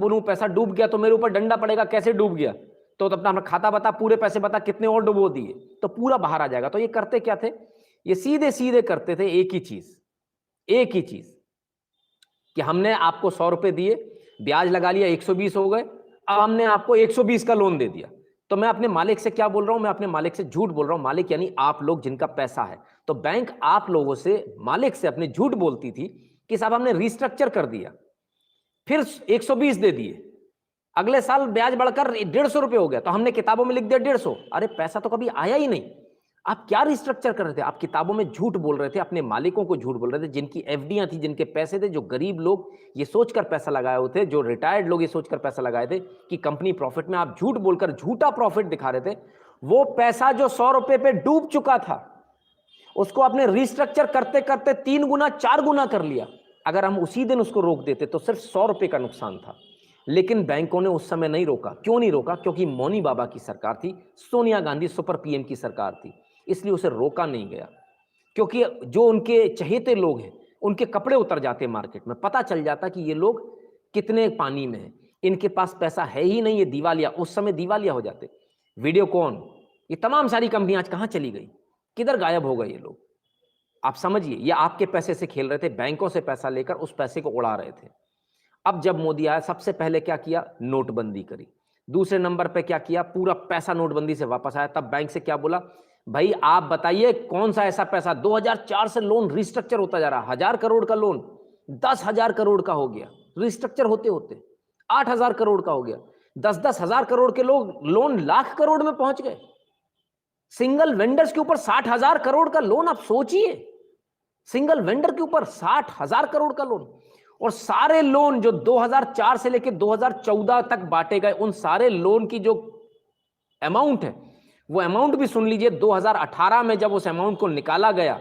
बोलूं पैसा डूब गया तो मेरे ऊपर डंडा पड़ेगा, कैसे डूब गया, तो अपना खाता बता, पूरे पैसे बता, कितने और डुबो दिए, तो पूरा बाहर आ जाएगा। तो ये करते क्या थे, ये सीधे सीधे करते थे एक ही चीज कि हमने आपको 100 रुपए दिए, ब्याज लगा लिया, 120 हो गए, अब हमने आपको 120 का लोन दे दिया। तो मैं अपने मालिक से क्या बोल रहा हूं, मैं अपने मालिक से झूठ बोल रहा हूं। मालिक यानी आप लोग जिनका पैसा है। तो बैंक आप लोगों से, मालिक से अपने झूठ बोलती थी कि साहब हमने रिस्ट्रक्चर कर दिया, फिर 120 दे दिए, अगले साल ब्याज बढ़कर 150 रुपए हो गया, तो हमने किताबों में लिख दिया 150। अरे पैसा तो कभी आया ही नहीं। आप क्या रिस्ट्रक्चर कर रहे थे, आप किताबों में झूठ बोल रहे थे, अपने मालिकों को झूठ बोल रहे थे, जिनकी एफडियां थी, जिनके पैसे थे, जो गरीब लोग ये सोचकर पैसा लगाए हुए थे, जो रिटायर्ड लोग ये सोचकर पैसा लगाए थे कि कंपनी प्रॉफिट में, आप झूठ बोलकर झूठा प्रॉफिट दिखा रहे थे। वो पैसा जो 100 रुपए पे डूब चुका था, उसको आपने रिस्ट्रक्चर करते करते 3 गुना 4 गुना कर लिया। अगर हम उसी दिन उसको रोक देते तो सिर्फ 100 रुपए का नुकसान था। लेकिन बैंकों ने उस समय नहीं रोका। क्यों नहीं रोका? क्योंकि मौनी बाबा की सरकार थी, सोनिया गांधी सुपर पीएम की सरकार थी, इसलिए उसे रोका नहीं गया। क्योंकि जो उनके चहेते लोग हैं, उनके कपड़े उतर जाते मार्केट में, पता चल जाता कि ये लोग कितने पानी में हैं, इनके पास पैसा है ही नहीं, ये दिवालिया, उस समय दिवालिया हो जाते। वीडियोकॉन, ये तमाम सारी कंपनियां आज कहां चली गई, किधर गायब हो गए ये लोग? आप समझिए, ये आपके पैसे से खेल रहे थे, बैंकों से पैसा लेकर उस पैसे को उड़ा रहे थे। अब जब मोदी आया, सबसे पहले क्या किया? नोटबंदी करी। दूसरे नंबर पे क्या किया? पूरा पैसा नोटबंदी से वापस आया। तब बैंक से क्या बोला? भाई आप बताइए कौन सा ऐसा पैसा, 2004 से लोन रिस्ट्रक्चर होता जा रहा, 1000 करोड़ का लोन 10,000 करोड़ का हो गया, रिस्ट्रक्चर होते होते 8,000 करोड़ का हो गया, 10-10 हजार करोड़ के लोग लोन लाख करोड़ में पहुंच गए। सिंगल वेंडर्स के ऊपर 60,000 करोड़ का लोन, आप सोचिए, सिंगल वेंडर के ऊपर 60,000 करोड़ का लोन। और सारे लोन जो 2004 से लेकर 2014 तक बांटे गए, उन सारे लोन की जो अमाउंट है, वो अमाउंट भी सुन लीजिए, 2018 में जब उस अमाउंट को निकाला गया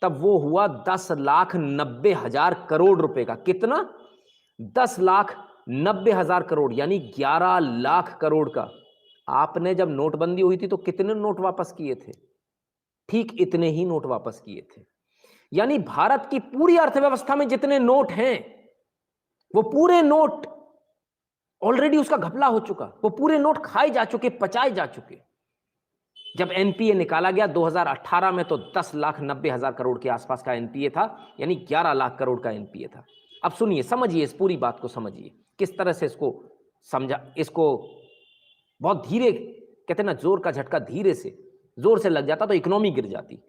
तब वो हुआ 10,90,000 करोड़ रुपए का। कितना? 10,90,000 करोड़, यानी 11 लाख करोड़ का। आपने जब नोटबंदी हुई थी तो कितने नोट वापस किए थे? ठीक इतने ही नोट वापस किए थे। यानी भारत की पूरी अर्थव्यवस्था में जितने नोट हैं, वो पूरे नोट ऑलरेडी उसका घपला हो चुका, वो पूरे नोट खाए जा चुके, पचाए जा चुके। जब एनपीए निकाला गया 2018 में, तो 10,90,000 करोड़ के आसपास का एनपीए था, यानी 11 लाख करोड़ का एनपीए था। अब सुनिए, समझिए, इस पूरी बात को समझिए, किस तरह से इसको समझा। इसको बहुत धीरे, कहते ना, जोर का झटका धीरे से, जोर से लग जाता तो इकोनॉमी गिर जाती।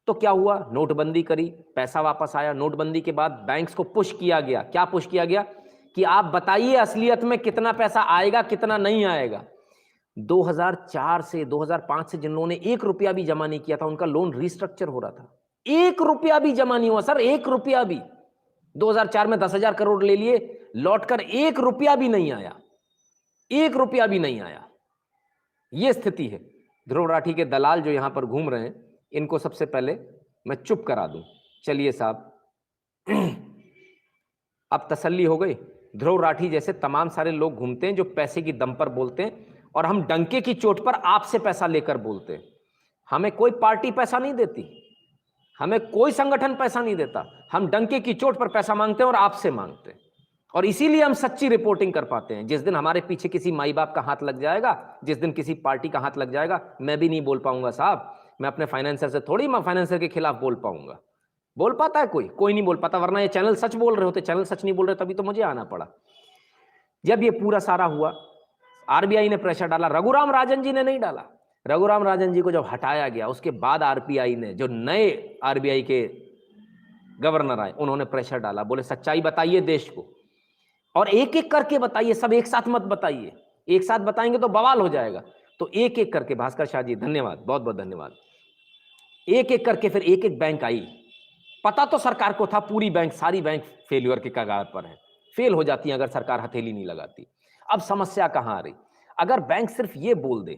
तो क्या हुआ? नोटबंदी करी, पैसा वापस आया। नोटबंदी के बाद बैंक्स को पुश किया गया। क्या पुश किया गया? कि आप बताइए असलियत में कितना पैसा आएगा, कितना नहीं आएगा। 2004 से 2005 से जिन लोगों ने 1 रुपया भी जमा नहीं किया था, उनका लोन रिस्ट्रक्चर हो रहा था। 1 रुपया भी जमा नहीं हुआ सर, 1 रुपया भी। 2004 में 10,000 करोड़ ले लिए, लौटकर 1 रुपया भी नहीं आया, 1 रुपया भी नहीं आया। यह स्थिति है। ध्रुव राठी के दलाल जो यहां पर घूम रहे हैं, इनको सबसे पहले मैं चुप करा दूं। चलिए साहब, अब तसल्ली हो गई। ध्रुव राठी जैसे तमाम सारे लोग घूमते हैं जो पैसे की दम पर बोलते हैं, और हम डंके की चोट पर आपसे पैसा लेकर बोलते हैं। हमें कोई पार्टी पैसा नहीं देती, हमें कोई संगठन पैसा नहीं देता। हम डंके की चोट पर पैसा मांगते हैं और आपसे मांगते हैं, और इसीलिए हम सच्ची रिपोर्टिंग कर पाते हैं। जिस दिन हमारे पीछे किसी माई बाप का हाथ लग जाएगा, जिस दिन किसी पार्टी का हाथ लग जाएगा, मैं भी नहीं बोल पाऊंगा साहब। मैं अपने फाइनेंसर से थोड़ी, मैं फाइनेंसर के खिलाफ बोल पाऊंगा। बोल पाता है कोई? कोई नहीं बोल पाता, वरना ये चैनल सच बोल रहे होते। चैनल सच नहीं बोल रहे, तभी तो मुझे आना पड़ा। जब ये पूरा सारा हुआ, आरबीआई ने प्रेशर डाला, रघुराम राजन जी ने नहीं डाला। रघुराम राजन जी को जब हटाया गया, उसके बाद आरबीआई ने, जो नए आरबीआई के गवर्नर आए, उन्होंने प्रेशर डाला, बोले सच्चाई बताइए देश को, और एक एक करके बताइए, सब एक साथ मत बताइए। एक साथ बताएंगे तो बवाल हो जाएगा। तो एक एक करके, भास्कर शाह जी धन्यवाद, बहुत बहुत धन्यवाद। एक एक करके फिर एक एक बैंक आई। पता तो सरकार को था पूरी बैंक, सारी बैंक फेल्यूर के कगार पर है, फेल हो जाती है अगर सरकार हथेली नहीं लगाती। अब समस्या कहां आ रही? अगर बैंक सिर्फ ये बोल दे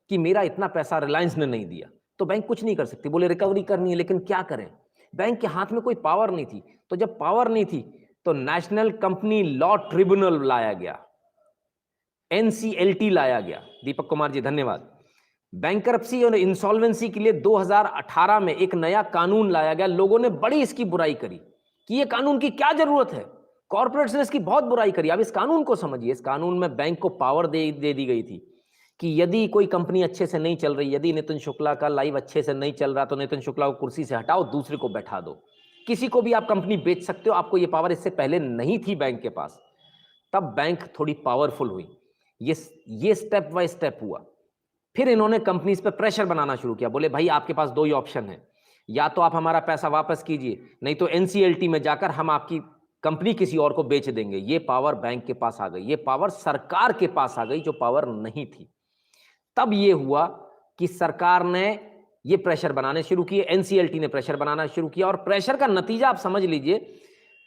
कि मेरा इतना पैसा रिलायंस ने नहीं दिया, तो बैंक कुछ नहीं कर सकती। बोले रिकवरी करनी है, लेकिन क्या करें? बैंक के हाथ में कोई पावर नहीं थी। तो जब पावर नहीं थी, तो नेशनल कंपनी लॉ ट्रिब्यूनल लाया गया, एनसीएलटी लाया गया। दीपक कुमार जी धन्यवाद। बैंकरप्सी और इंसॉल्वेंसी के लिए 2018 में एक नया कानून लाया गया। लोगों ने बड़ी इसकी बुराई करी कि ये कानून की क्या जरूरत है, कॉर्पोरेट्स ने इसकी बहुत बुराई करी। अब इस कानून को समझिए, इस कानून में बैंक को पावर दे दी गई थी कि यदि कोई कंपनी अच्छे से नहीं चल रही, यदि नितिन शुक्ला का लाइव अच्छे से नहीं चल रहा, तो नितिन शुक्ला को कुर्सी से हटाओ, दूसरे को बैठा दो। किसी को भी आप कंपनी बेच सकते हो, आपको ये पावर इससे पहले नहीं थी बैंक के पास। तब बैंक थोड़ी पावरफुल हुई, ये स्टेप बाय स्टेप हुआ। फिर इन्होंने कंपनीज पे प्रेशर बनाना शुरू किया, बोले भाई आपके पास दो ही ऑप्शन है, या तो आप हमारा पैसा वापस कीजिए, नहीं तो एनसीएलटी में जाकर हम आपकी कंपनी किसी और को बेच देंगे। ये पावर बैंक के पास आ गई, ये पावर सरकार के पास आ गई, जो पावर नहीं थी। तब ये हुआ कि सरकार ने ये प्रेशर बनाने शुरू किए, एनसीएलटी ने प्रेशर बनाना शुरू किया, और प्रेशर का नतीजा आप समझ लीजिए।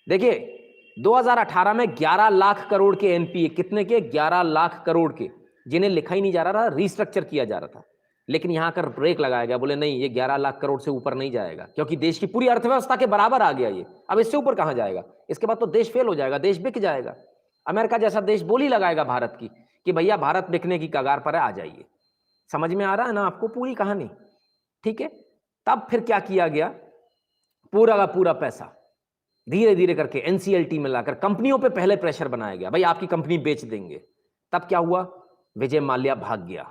देखिए 2018 में 11 लाख करोड़ के एनपीए, कितने के? 11 लाख करोड़ के, जिन्हें लिखा ही नहीं जा रहा था, रिस्ट्रक्चर किया जा रहा था। लेकिन यहां कर ब्रेक लगाया गया, बोले नहीं, ये 11 लाख करोड़ से ऊपर नहीं जाएगा, क्योंकि देश की पूरी अर्थव्यवस्था के बराबर आ गया ये। अब इससे ऊपर कहां जाएगा? इसके बाद तो देश फेल हो जाएगा, देश बिक जाएगा। अमेरिका जैसा देश बोली लगाएगा भारत की कि भैया भारत बिकने की कगार पर है, आ जाइए। समझ में आ रहा है ना आपको पूरी कहानी? ठीक है। तब फिर क्या किया गया? पूरा का पूरा पैसा धीरे धीरे करके एनसीएलटी में लाकर कंपनियों पे पहले प्रेशर बनाया गया, भाई आपकी कंपनी बेच देंगे। तब क्या हुआ? विजय माल्या भाग गया।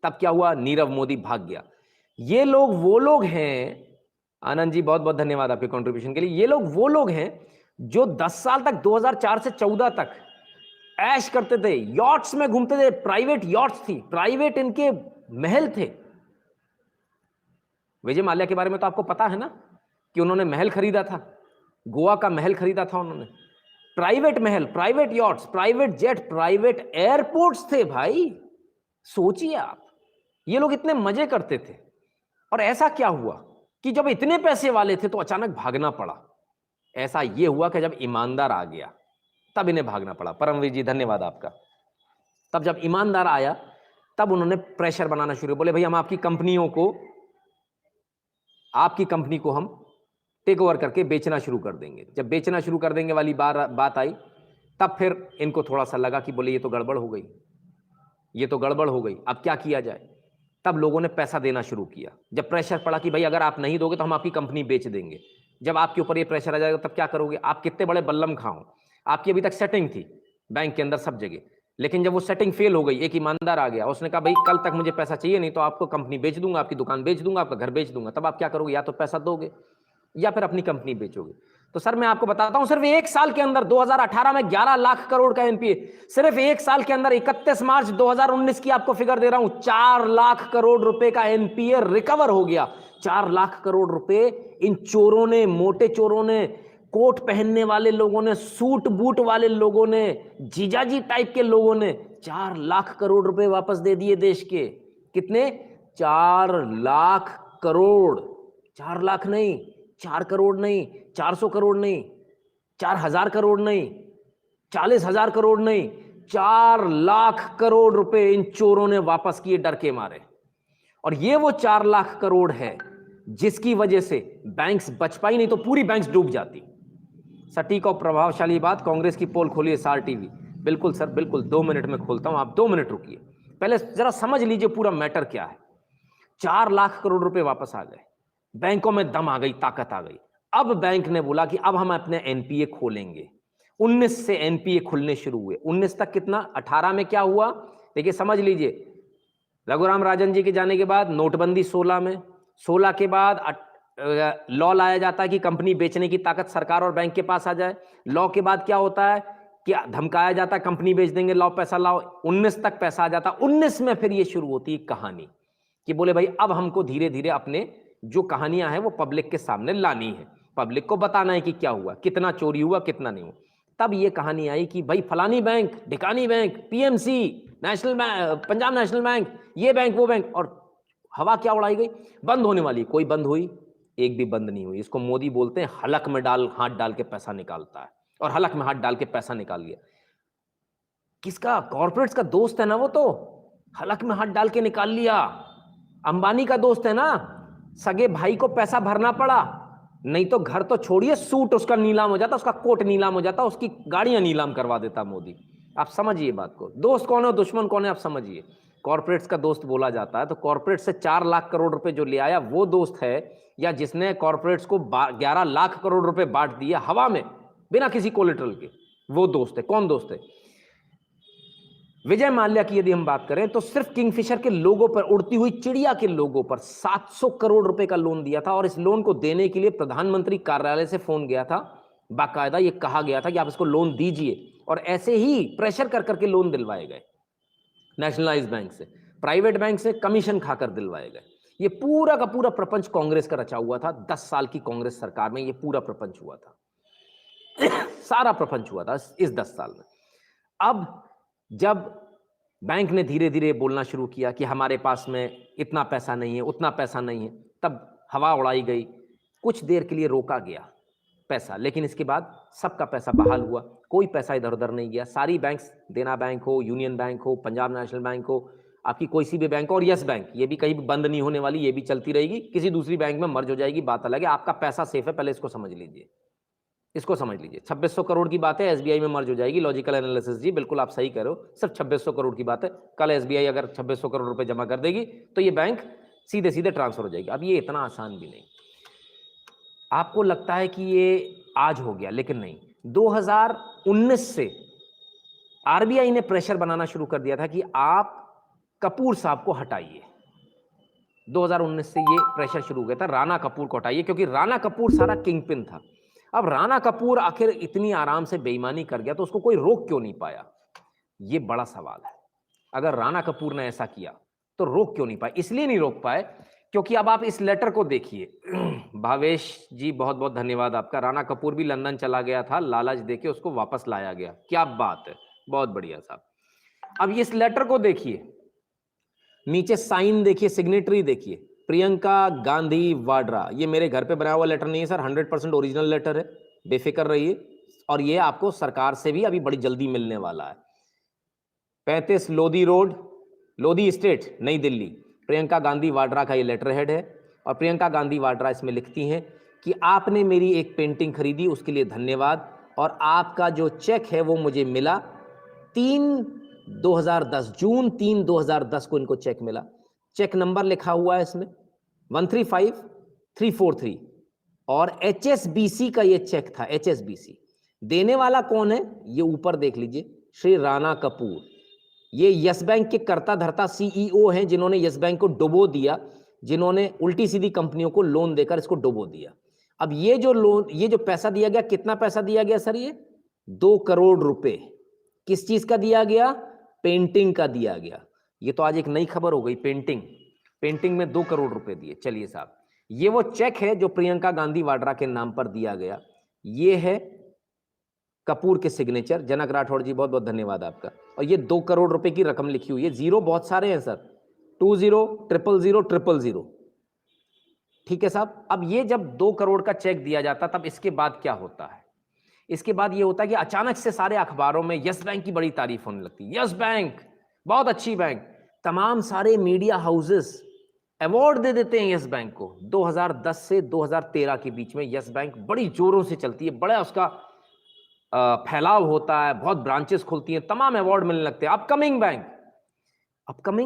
तब क्या हुआ? नीरव मोदी भाग गया। ये लोग वो लोग हैं, आनंद जी बहुत बहुत धन्यवाद आपके कंट्रीब्यूशन के लिए। ये लोग वो लोग हैं जो 10 साल तक, 2004 से 14 तक ऐश करते थे, यॉट्स में घूमते थे, प्राइवेट यॉट्स थी, प्राइवेट इनके महल थे। विजय माल्या के बारे में तो आपको पता है ना कि उन्होंने महल खरीदा था, गोवा का महल खरीदा था उन्होंने। प्राइवेट महल, private yachts, private jet, private airports थे भाई। सोचिए आप, ये लोग इतने मजे करते थे। और ऐसा क्या हुआ कि जब इतने पैसे वाले थे तो अचानक भागना पड़ा? ऐसा ये हुआ कि जब ईमानदार आ गया तब इन्हें भागना पड़ा। परमवीर जी धन्यवाद आपका। तब जब ईमानदार आया तब उन्होंने प्रेशर बनाना शुरू, बोले भाई हम आपकी कंपनियों को, आपकी कंपनी को हम टेक ओवर करके बेचना शुरू कर देंगे। जब बेचना शुरू कर देंगे वाली बात आई, तब फिर इनको थोड़ा सा लगा कि बोले ये तो गड़बड़ हो गई, ये तो गड़बड़ हो गई, अब क्या किया जाए? तब लोगों ने पैसा देना शुरू किया। जब प्रेशर पड़ा कि भाई अगर आप नहीं दोगे तो हम आपकी कंपनी बेच देंगे, जब आपके ऊपर ये प्रेशर आ जाएगा तब क्या करोगे? आप कितने बड़े बल्लम खां हो, आपकी अभी तक सेटिंग थी बैंक के अंदर सब जगह, लेकिन जब वो सेटिंग फेल हो गई, एक ईमानदार आ गया, उसने कहा भाई कल तक मुझे पैसा चाहिए, नहीं तो आपको कंपनी बेच दूंगा, आपकी दुकान बेच दूंगा, आपका घर बेच दूंगा। तब आप क्या करोगे? या तो पैसा दोगे या फिर अपनी कंपनी बेचोगे। तो सर मैं आपको बताता हूं, सिर्फ एक साल के अंदर 2018 में 11 लाख करोड़ का एनपीए, सिर्फ एक साल के अंदर 31 मार्च 2019 की आपको फिगर दे रहा हूं, 4 लाख करोड़ रुपए का एनपीए रिकवर हो गया। 4 लाख करोड़ रुपए इन चोरों ने, मोटे चोरों ने, कोट पहनने वाले लोगों ने, सूट बूट वाले लोगों ने, जीजाजी टाइप के लोगों ने 4 लाख करोड़ रुपए वापस दे दिए देश के। कितने? 4 लाख करोड़। 4 लाख नहीं, 4 करोड़ नहीं, 400 करोड़ नहीं, 4000 करोड़ नहीं, 40,000 करोड़ नहीं, 4 लाख करोड़ रुपए इन चोरों ने वापस किए डर के मारे। और ये वो 4 लाख करोड़ है जिसकी वजह से बैंक्स बच पाई, नहीं तो पूरी बैंक्स डूब जाती। सटीक और प्रभावशाली बात, कांग्रेस की पोल खोलिए सार टीवी। बिल्कुल सर, बिल्कुल 2 मिनट में खोलता हूं, आप 2 मिनट रुकिए, पहले जरा समझ लीजिए पूरा मैटर क्या है। 4 लाख करोड़ रुपए वापस आ गए, बैंकों में दम आ गई, ताकत आ गई। अब बैंक ने बोला कि अब हम अपने एनपीए खोलेंगे। 19 से एनपीए खुलने शुरू हुए। 19 तक कितना? 18 में क्या हुआ देखिए, समझ लीजिए। रघुराम राजन जी के जाने के बाद नोटबंदी 16 में, 16 के बाद लॉ लाया जाता है कि कंपनी बेचने की ताकत सरकार और बैंक के पास आ जाए। लॉ के बाद क्या होता है कि धमकाया जाता है कंपनी बेच देंगे, लाओ पैसा लाओ। 19 तक पैसा आ जाता। 19 में फिर ये शुरू होती है कहानी कि बोले भाई अब हमको धीरे धीरे अपने जो कहानियां हैं वो पब्लिक के सामने लानी है, पब्लिक को बताना है कि क्या हुआ, कितना चोरी हुआ, कितना नहीं हुआ। तब ये कहानी आई कि भाई फलानी बैंक, ढिकानी bank, PMC, national bank, Punjab National Bank, ये बैंक वो बैंक, और हवा क्या उड़ाई गई? बंद होने वाली। कोई बंद हुई? एक भी बंद नहीं हुई। इसको मोदी बोलते हैं हलक में हाथ डाल के पैसा निकालता है, और हलक में हाथ डाल के पैसा निकाल लिया। किसका? कॉर्पोरेट्स का दोस्त है ना वो, तो हलक में हाथ डाल के निकाल लिया। अंबानी का दोस्त है ना, सगे भाई को पैसा भरना पड़ा, नहीं तो घर तो छोड़िए, सूट उसका नीलाम हो जाता, उसका कोट नीलाम हो जाता, उसकी गाड़ियां नीलाम करवा देता मोदी। आप समझिए बात को, दोस्त कौन है दुश्मन कौन है आप समझिए। कॉर्पोरेट्स का दोस्त बोला जाता है तो कॉर्पोरेट से 4 लाख करोड़ रुपए जो ले आया वो दोस्त है, या जिसने कॉर्पोरेट्स को 11 लाख करोड़ रुपए बांट दिए हवा में बिना किसी कोलेटरल के, वो दोस्त है। कौन दोस्त है? विजय माल्या की यदि हम बात करें तो सिर्फ किंगफिशर के लोगों पर, उड़ती हुई चिड़िया के लोगों पर 700 करोड़ रुपए का लोन दिया था। और इस लोन को देने के लिए प्रधानमंत्री कार्यालय से फोन गया था, बाकायदा ये कहा गया था कि आप इसको लोन दीजिए, और ऐसे ही प्रेशर कर करके लोन दिलवाए गए। नेशनलाइज्ड बैंक से, प्राइवेट बैंक से कमीशन खाकर दिलवाए गए। ये पूरा का पूरा प्रपंच कांग्रेस का रचा हुआ था। 10 साल की कांग्रेस सरकार में ये पूरा प्रपंच हुआ था। सारा प्रपंच हुआ था इस 10 साल में। अब जब बैंक ने धीरे धीरे बोलना शुरू किया कि हमारे पास में इतना पैसा नहीं है, उतना पैसा नहीं है, तब हवा उड़ाई गई। कुछ देर के लिए रोका गया पैसा, लेकिन इसके बाद सबका पैसा बहाल हुआ। कोई पैसा इधर उधर नहीं गया। सारी बैंक्स, देना बैंक हो, यूनियन बैंक हो, पंजाब नेशनल बैंक हो, आपकी कोई सी भी बैंक हो, और यस बैंक, ये भी कहीं भी बंद नहीं होने वाली, ये भी चलती रहेगी, किसी दूसरी बैंक में मर्ज हो जाएगी, बात अलग है। आपका पैसा सेफ है, पहले इसको समझ लीजिए, इसको समझ लीजिए। 2600 करोड़ की बात है, एसबीआई में मर्ज हो जाएगी। लॉजिकल एनालिसिस जी, बिल्कुल आप सही कह रहे हो, सिर्फ 2600 करोड़ की बात है। कल एसबीआई अगर 2600 करोड़ रुपए जमा कर देगी तो ये बैंक सीधे सीधे ट्रांसफर हो जाएगी। अब ये इतना आसान भी नहीं। आपको लगता है कि ये आज हो गया, लेकिन नहीं। 2019 से आरबीआई ने प्रेशर बनाना शुरू कर दिया था कि आप कपूर साहब को हटाइए। 2019 से ये प्रेशर शुरू हो गया था, राणा कपूर को हटाइए, क्योंकि राणा कपूर सारा किंगपिन था। अब राणा कपूर आखिर इतनी आराम से बेईमानी कर गया तो उसको कोई रोक क्यों नहीं पाया? ये बड़ा सवाल है। अगर राणा कपूर ने ऐसा किया तो रोक क्यों नहीं पाए? इसलिए नहीं रोक पाए क्योंकि अब आप इस लेटर को देखिए। भावेश जी, बहुत बहुत धन्यवाद आपका। राणा कपूर भी लंदन चला गया था, लालच देके उसको वापस लाया गया। क्या बात है, बहुत बढ़िया साहब। अब इस लेटर को देखिए, नीचे साइन देखिए, सिग्नेटरी देखिए, प्रियंका गांधी वाड्रा। ये मेरे घर पे बनाया हुआ लेटर नहीं है सर, 100% ओरिजिनल लेटर है, बेफिक्र रहिए। और ये आपको सरकार से भी अभी बड़ी जल्दी मिलने वाला है। 35 लोधी रोड, लोधी स्टेट, नई दिल्ली। प्रियंका गांधी वाड्रा का ये लेटर हेड है। और प्रियंका गांधी वाड्रा इसमें लिखती हैं कि आपने मेरी एक पेंटिंग खरीदी, उसके लिए धन्यवाद, और आपका जो चेक है वो मुझे मिला 3/2010, जून 3/2010 को इनको चेक मिला। चेक नंबर लिखा हुआ है इसमें 135343, और एचएसबीसी का ये चेक था। एचएसबीसी देने वाला कौन है? ये ऊपर देख लीजिए, श्री राणा कपूर। ये यस बैंक के कर्ता धर्ता सीईओ हैं, जिन्होंने यस बैंक को डुबो दिया, जिन्होंने उल्टी सीधी कंपनियों को लोन देकर इसको डुबो दिया। अब ये जो लोन, ये जो पैसा दिया गया, कितना पैसा दिया गया सर? ये 2 करोड़ रुपए। किस चीज का दिया गया? पेंटिंग का दिया गया। ये तो आज एक नई खबर हो गई, पेंटिंग में 2 करोड़ रुपए दिए। चलिए साहब, ये वो चेक है जो प्रियंका गांधी वाड्रा के नाम पर दिया गया। ये है कपूर के सिग्नेचर। जनक राठौड़ जी, बहुत बहुत धन्यवाद आपका। और ये 2 करोड़ रुपए की रकम लिखी हुई है। जीरो बहुत सारे हैं सर, 20000000, ठीक है साहब। अब ये जब 2 करोड़ का चेक दिया जाता, तब इसके बाद क्या होता है? इसके बाद ये होता है कि अचानक से सारे अखबारों में यस बैंक की बड़ी तारीफ होने लगती है। यस बैंक बहुत अच्छी बैंक। तमाम सारे मीडिया हाउसेस अवार्ड दे देते हैं यस बैंक को। 2010 से 2013 के बीच में यस बैंक बड़ी जोरों से चलती है, बड़ा उसका फैलाव होता है, बहुत ब्रांचेस खुलती हैं, तमाम अवार्ड मिलने लगते हैं। अपकमिंग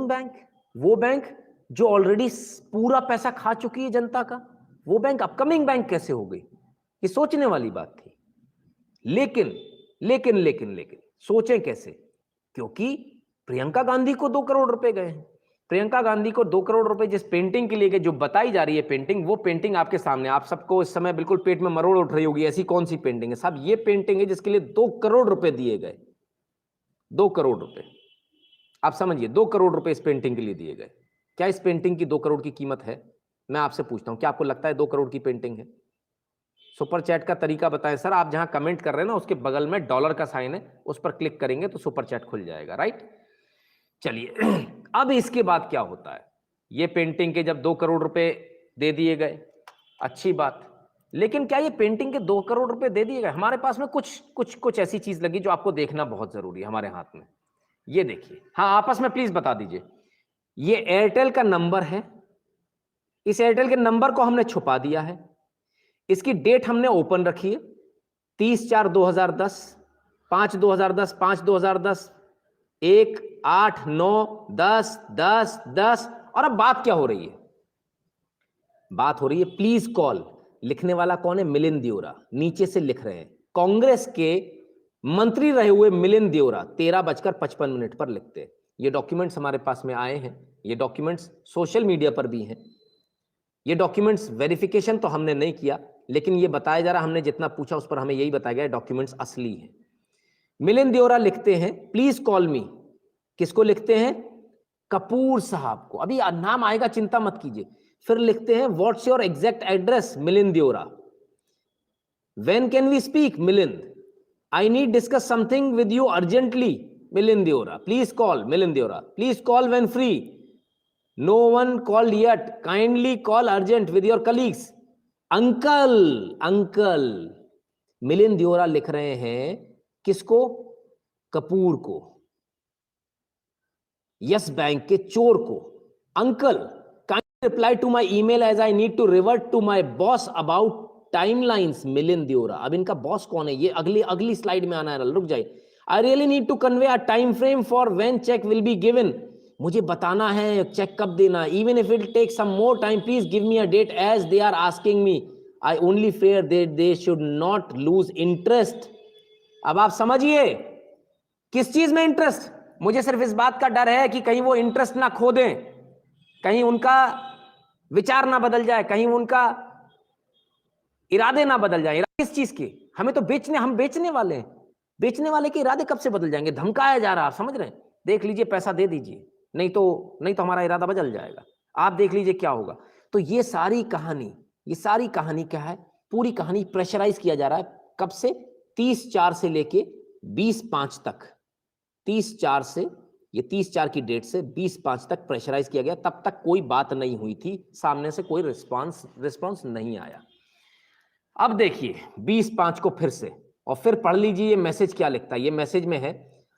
बैंक, वो बैंक जो ऑलरेडी पूरा पैसा खा चुकी है जनता का, वो बैंक अपकमिंग बैंक कैसे हो गई? ये सोचने वाली बात थी। लेकिन सोचें कैसे? क्योंकि प्रियंका गांधी को 2 करोड़ रुपए गए हैं। प्रियंका गांधी को 2 करोड़ रुपए जिस पेंटिंग के लिए गए, जो बताई जा रही है पेंटिंग, वो पेंटिंग आपके सामने, आप सबको इस समय बिल्कुल पेट में मरोड़ उठ रही होगी, ऐसी कौन सी पेंटिंग है साहब? ये पेंटिंग है जिसके लिए 2 करोड़ रुपए दिए गए। 2 करोड़ रुपए, आप समझिए, 2 करोड़ रुपए इस पेंटिंग के लिए दिए गए। क्या इस पेंटिंग की 2 करोड़ की कीमत है? मैं आपसे पूछता हूं, क्या आपको लगता है 2 करोड़ की पेंटिंग है? सुपर चैट का तरीका बताएं सर। आप जहां कमेंट कर रहे हैं ना, उसके बगल में डॉलर का साइन है, उस पर क्लिक करेंगे तो सुपर चैट खुल जाएगा, राइट? चलिए, अब इसके बाद क्या होता है? ये पेंटिंग के जब 2 करोड़ रुपए दे दिए गए, अच्छी बात, लेकिन क्या ये पेंटिंग के 2 करोड़ रुपए दे दिए गए? हमारे पास में कुछ ऐसी चीज लगी जो आपको देखना बहुत जरूरी है हमारे हाथ में। ये देखिए, हाँ आपस में प्लीज बता दीजिए। ये एयरटेल का नंबर है। इस एयरटेल के नंबर को हमने छुपा दिया है। इसकी डेट हमने ओपन रखी है, 30/4/2010, 5/2010, 5/2010, 1, 8, 9, 10, 10, 10। और अब बात क्या हो रही है? बात हो रही है प्लीज कॉल। लिखने वाला कौन है? मिलिंद दियोरा। नीचे से लिख रहे हैं, कांग्रेस के मंत्री रहे हुए मिलिंद देओरा 13:55 पर लिखते हैं। ये डॉक्यूमेंट्स हमारे पास में आए हैं, ये डॉक्यूमेंट्स सोशल मीडिया पर भी हैं। ये डॉक्यूमेंट्स वेरिफिकेशन तो हमने नहीं किया, लेकिन ये बताया जा रहा, हमने जितना पूछा उस पर हमें यही बताया गया डॉक्यूमेंट्स असली हैं। मिलिंद देओरा लिखते हैं प्लीज कॉल मी। किसको लिखते हैं? कपूर साहब को। अभी नाम आएगा, चिंता मत कीजिए। फिर लिखते हैं what's your exact address Milind Deora. When can we speak Milind? I need discuss something with you urgently, Milind Deora. Please call Milind Deora. Please call when free. No one called yet. Kindly call urgent with your colleagues. Uncle, uncle. Milind Deora लिख रहे हैं किसको? कपूर को, yes bank के चोर को। Uncle, kindly reply to my email as I need to revert to my boss about timelines. Milind Deora. अब इनका बॉस कौन है ये अगली स्लाइड में आना है, रुक जाइए। I really need to convey a time frame for when check will be given. मुझे बताना है चेक कब देना। Even if it take some more time please give me a date as they are asking me. I only fear that they should not lose interest. अब आप समझिए किस चीज में इंटरेस्ट। मुझे सिर्फ इस बात का डर है कि कहीं वो इंटरेस्ट ना खो दें, कहीं उनका विचार ना बदल जाए, कहीं उनका इरादे ना बदल जाए। किस चीज के? हमें तो हम बेचने वाले हैं। बेचने वाले के इरादे कब से बदल जाएंगे? धमकाया जा रहा है, आप समझ रहे हैं? देख लीजिए, पैसा दे दीजिए, नहीं तो हमारा इरादा बदल जाएगा। आप देख लीजिए क्या होगा। तो ये सारी कहानी क्या है? पूरी कहानी प्रेशराइज किया जा रहा है। कब से? 30/4 से लेके 20/5 तक। 30/4 से, ये 30/4 की डेट से 20/5 तक प्रेशराइज किया गया। तब तक कोई बात नहीं हुई थी, सामने से कोई रिस्पॉन्स नहीं आया। अब देखिए 20/5 को फिर से, और फिर पढ़ लीजिए ये मैसेज क्या लिखता है। ये मैसेज में है,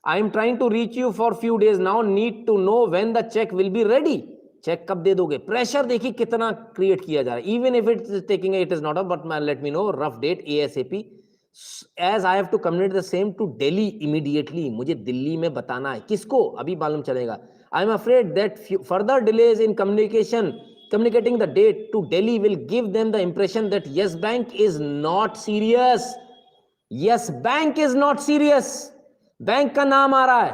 I am trying to reach you for few days now, need to know when the check will be ready. Check कब दे दोगे? प्रेशर देखिए कितना क्रिएट किया जा रहा है। Even if it is taking it is not up but let me know rough date ASAP as I have to communicate the same to Delhi immediately. मुझे दिल्ली में बताना है। किसको? अभी मालूम चलेगा। I am afraid that further delays in communicating the date to Delhi will give them the impression that Yes Bank is not serious. Yes Bank is not serious. Bank का नाम आ रहा है,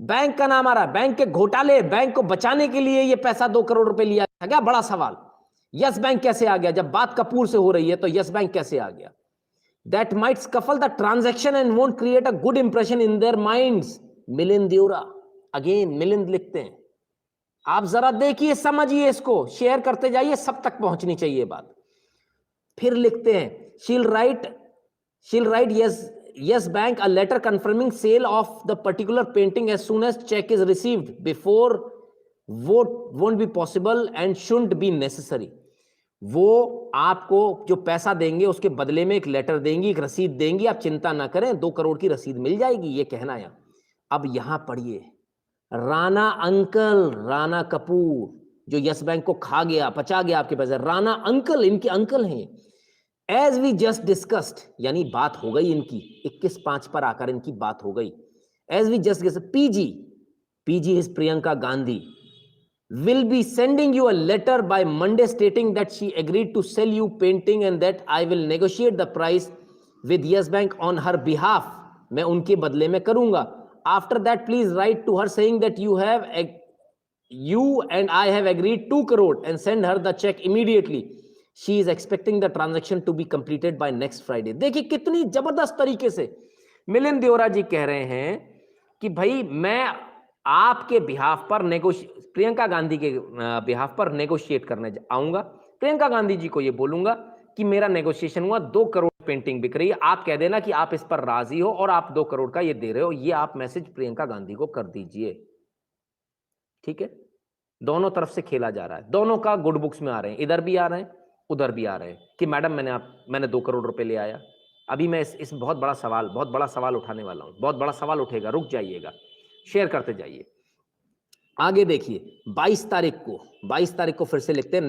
बैंक का नाम आ रहा है। बैंक के घोटाले, बैंक को बचाने के लिए ये पैसा 2 करोड़ रुपए लिया था क्या? बड़ा सवाल। यस बैंक कैसे आ गया? जब बात कपूर से हो रही है तो यस बैंक कैसे आ गया? That might scuffle the transaction and won't create a good impression in their minds. Milind Deora. Again Milind लिखते हैं। आप जरा देखिए, समझिए, इसको शेयर करते जाइए, सब तक पहुंचनी चाहिए बात। फिर लिखते हैं, she'll write yes bank a letter confirming sale of the particular painting as soon as check is received. Before won't be possible and shouldn't be necessary. वो आपको जो पैसा देंगे उसके बदले में एक लेटर देंगी, एक रसीद देंगी। आप चिंता ना करें, 2 करोड़ की रसीद मिल जाएगी, ये कहना है। अब यहां पढ़िए, राणा अंकल, राणा कपूर जो यस बैंक को खा गया, पचा गया आपके पैसे, राणा अंकल इनके अंकल हैं। एज वी जस्ट डिस्कस्ड, यानी बात हो गई इनकी 21/5 पर आकर इनकी बात हो गई। As we just discussed, PG is Priyanka Gandhi will be sending you a letter by Monday stating that she agreed to sell you painting and that I will negotiate the price with Yes Bank on her behalf. मैं उनके बदले में करूंगा। After that, please write to her saying that you and I have agreed 2 crore and send her the check immediately. She is expecting the transaction to be completed by next Friday. देखिए कितनी जबरदस्त तरीके से मिलिंद देओरा जी कह रहे हैं कि भाई मैं आपके बिहाफ पर प्रियंका गांधी के बिहाफ पर नेगोशिएट करने आऊंगा। प्रियंका गांधी जी को ये बोलूंगा कि मेरा नेगोशिएशन हुआ, 2 करोड़ पेंटिंग बिक रही है, आप कह देना कि आप इस पर राजी हो और आप 2 करोड़ का ये दे रहे हो। ये आप मैसेज प्रियंका गांधी को कर दीजिए, ठीक है। दोनों तरफ से खेला जा रहा है, दोनों का गुड बुक्स में आ रहे हैं, इधर भी आ रहे हैं उधर भी आ रहे हैं कि मैडम मैंने 2 करोड़ रुपए ले आया। अभी मैं इस बहुत बड़ा सवाल उठाने वाला हूं, बहुत बड़ा सवाल उठेगा, रुक जाइएगा, शेयर करते जाइए। आगे देखिए 22 तारीख को फिर से लिखते हैं,